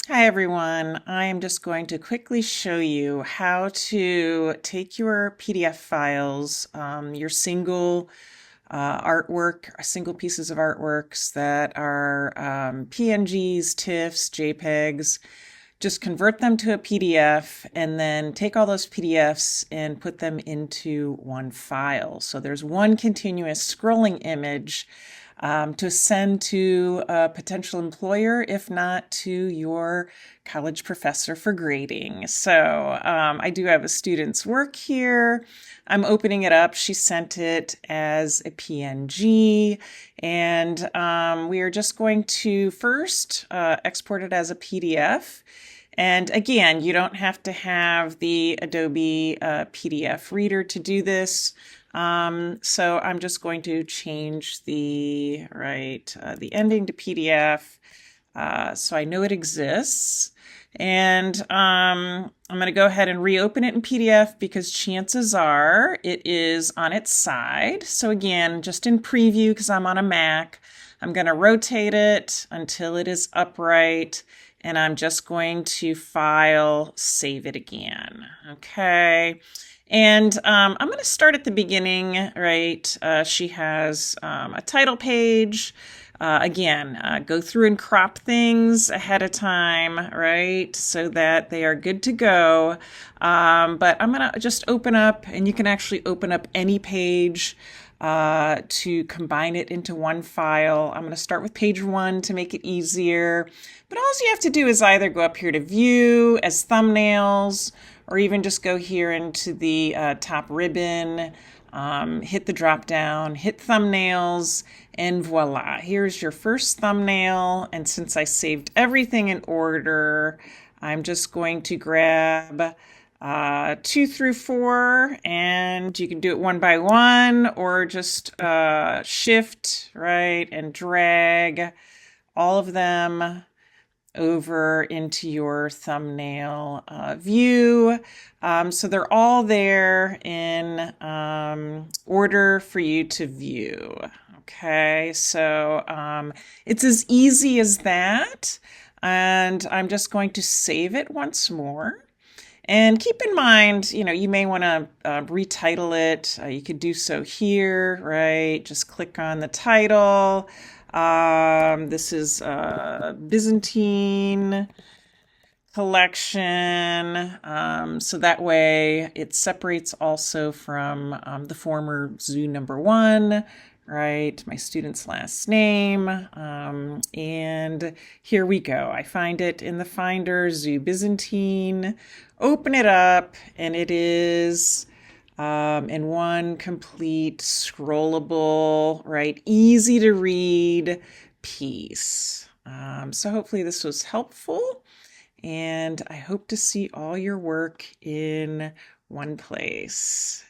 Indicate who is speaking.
Speaker 1: Hi everyone, I am just going to quickly show you how to take your PDF files, your single artwork, single pieces of artworks that are PNGs, TIFFs, JPEGs, just convert them to a PDF and then take all those PDFs and put them into one file. So there's one continuous scrolling image to send to a potential employer, if not to your college professor for grading. So I do have a student's work here. I'm opening it up. She sent it as a PNG, and we are just going to first export it as a PDF. And again, you don't have to have the Adobe PDF reader to do this. So I'm just going to change the ending to PDF so I know it exists. And I'm going to go ahead and reopen it in PDF because chances are it is on its side. So again, just in preview because I'm on a Mac, I'm going to rotate it until it is upright. And I'm just going to file, save it again. Okay. And I'm going to start at the beginning, right? She has a title page. Again, go through and crop things ahead of time, right? So that they are good to go. But I'm going to just open up, and you can actually open up any page to combine it into one file. I'm going to start with page 1 to make it easier. But all you have to do is either go up here to view as thumbnails, or even just go here into the top ribbon, hit the drop down, hit thumbnails, and voila, here's your first thumbnail. And since I saved everything in order, I'm just going to grab 2 through 4, and you can do it one by one, or just shift, right, and drag all of them over into your thumbnail view. So they're all there in order for you to view. Okay, so it's as easy as that. And I'm just going to save it once more. And keep in mind, you may want to retitle it. You could do so here, right? Just click on the title. This is Byzantine collection. So that way it separates also from the former zoo number 1, right? My student's last name. And here we go. I find it in the Finder, Zoo Byzantine. Open it up, and it is in one complete scrollable, right, easy to read piece. So hopefully this was helpful, and I hope to see all your work in one place.